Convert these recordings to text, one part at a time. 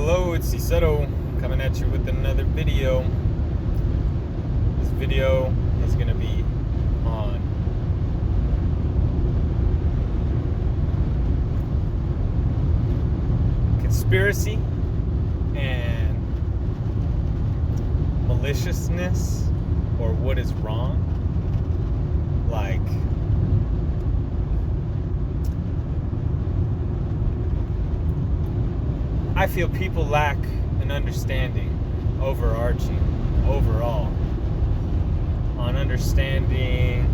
Hello, it's Cicero coming at you with another video. This video is going to be on conspiracy and maliciousness, or what is wrong. Like, I feel people lack an understanding, overarching, overall, on understanding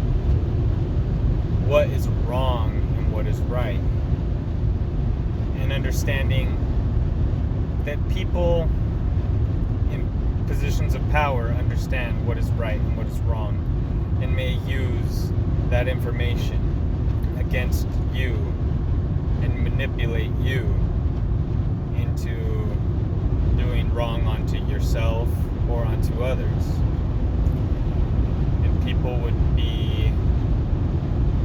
what is wrong and what is right. And understanding that people in positions of power understand what is right and what is wrong, and may use that information against you and manipulate you into doing wrong onto yourself or onto others. And people would be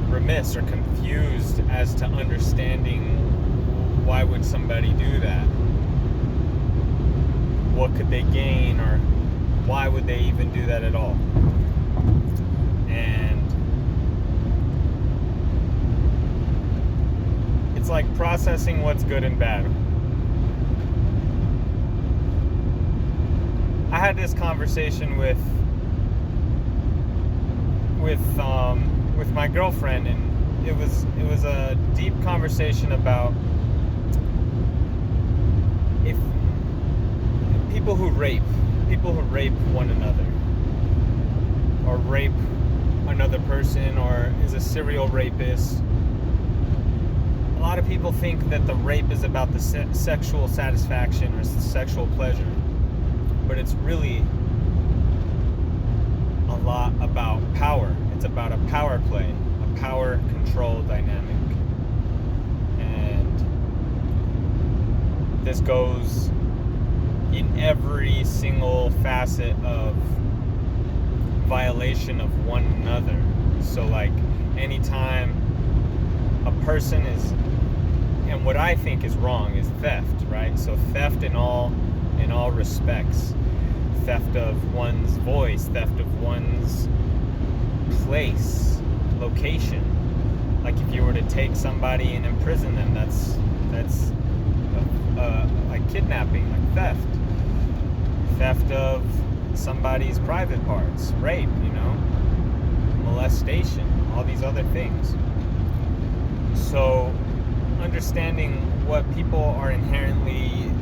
remiss or confused as to understanding why would somebody do that? What could they gain, or why would they even do that at all? And it's like processing what's good and bad. I had this conversation with my girlfriend, and it was a deep conversation about if people who rape one another, or rape another person, or is a serial rapist. A lot of people think that the rape is about the sexual satisfaction or sexual pleasure. But it's really a lot about power. It's about a power play, a power control dynamic. And this goes in every single facet of violation of one another. So like anytime a person is, and what I think is wrong is theft, right? So theft in all respects. Theft of one's voice, theft of one's place, location. Like if you were to take somebody and imprison them, that's like kidnapping, like theft. Theft of somebody's private parts, rape, molestation, all these other things. So understanding what people are inherently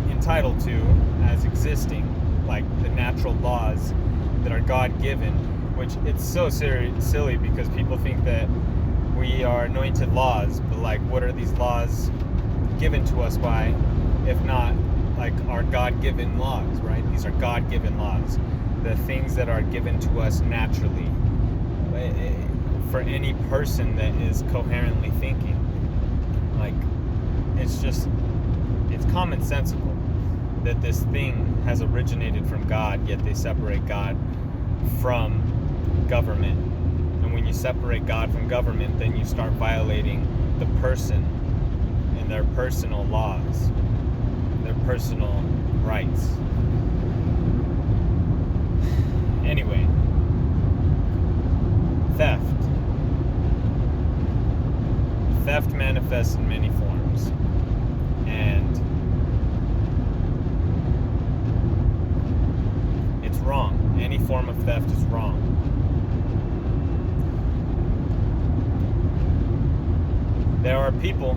entitled to as existing, like the natural laws that are God-given, which it's so silly because people think that we are anointed laws, but like what are these laws given to us by, if not like our God-given laws, right? These are God-given laws, the things that are given to us naturally for any person that is coherently thinking. Like it's commonsensical that this thing has originated from God, yet they separate God from government. And when you separate God from government, then you start violating the person and their personal laws, their personal rights. Anyway, theft. Theft manifests in many forms. And it's wrong. Any form of theft is wrong. There are people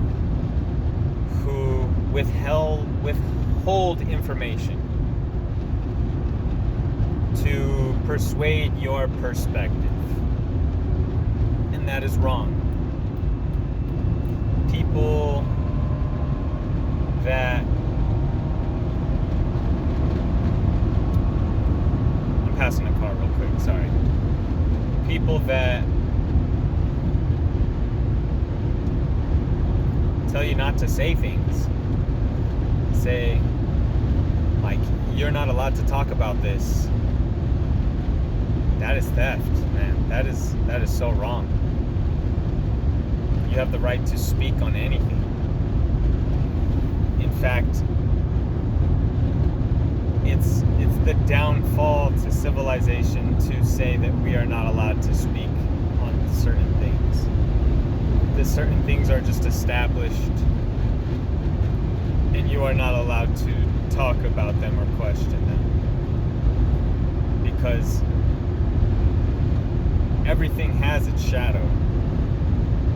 who withhold information to persuade your perspective. And that is wrong. People that I'm passing a car real quick, sorry. People that tell you not to say things. Say, like, you're not allowed to talk about this. That is theft, man. That is so wrong. You have the right to speak on anything. In fact, the downfall to civilization to say that we are not allowed to speak on certain things. That certain things are just established and you are not allowed to talk about them or question them. Because everything has its shadow.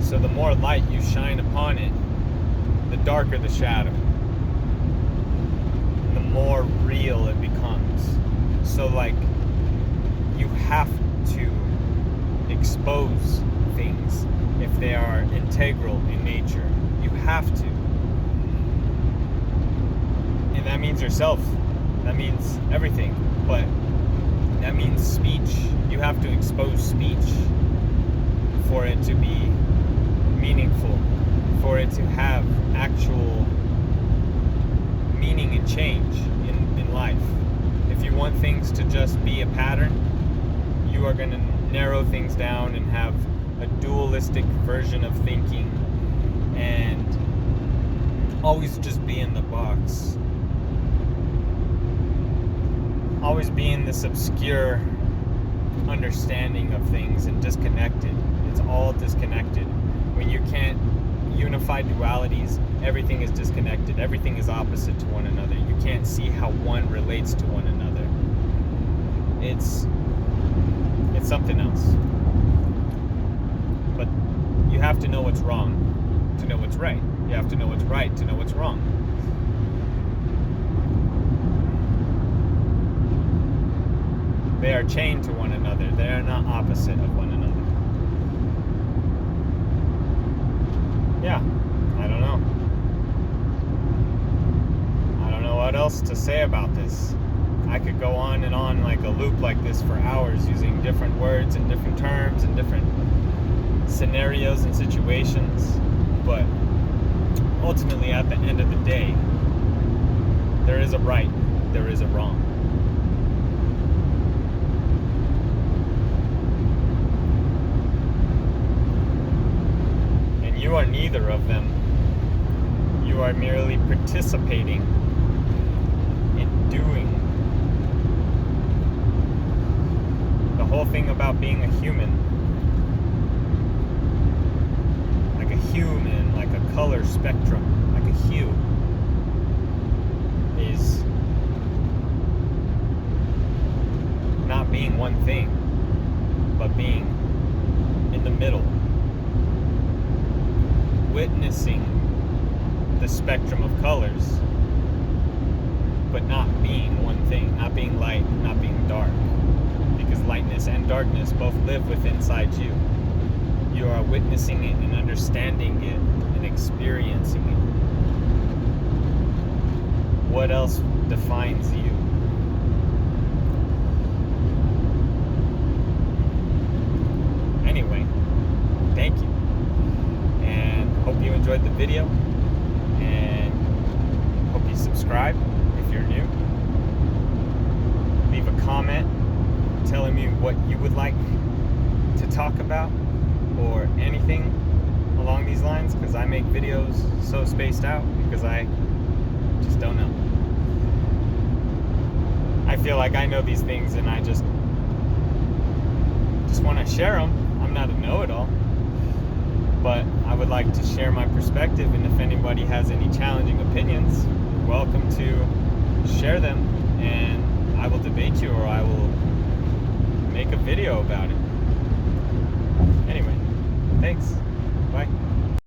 So the more light you shine upon it, the darker the shadow. The more real it becomes. So like, you have to expose things if they are integral in nature. You have to. And that means yourself. That means everything. But that means speech. You have to expose speech for it to be meaningful, for it to have actual meaning and change in life. If you want things to just be a pattern, you are going to narrow things down and have a dualistic version of thinking and always just be in the box. Always be in this obscure understanding of things and disconnected. It's all disconnected. When you can't unify dualities, everything is disconnected. Everything is opposite to one another. You can't see how one relates to one another. It's something else. But you have to know what's wrong to know what's right. You have to know what's right to know what's wrong. They are chained to one another. They are not opposite of one another. Yeah, I don't know. I don't know what else to say about this. I could go on and on like a loop like this for hours using different words and different terms and different scenarios and situations. But ultimately, at the end of the day, there is a right, there is a wrong. You are neither of them. You are merely participating in doing. The whole thing about being a human, like a human, like a color spectrum, like a hue, is not being one thing, but being in the middle. Witnessing the spectrum of colors, but not being one thing, not being light, not being dark, because lightness and darkness both live within inside you. You are witnessing it and understanding it and experiencing it. What else defines you? Anyway, thank you. Hope you enjoyed the video, and hope you subscribe if you're new. Leave a comment telling me what you would like to talk about or anything along these lines, because I make videos so spaced out because I just don't know. I feel like I know these things and I just want to share them. I'm not a know-it-all. But I would like to share my perspective, and if anybody has any challenging opinions, you're welcome to share them, and I will debate you, or I will make a video about it. Anyway, thanks.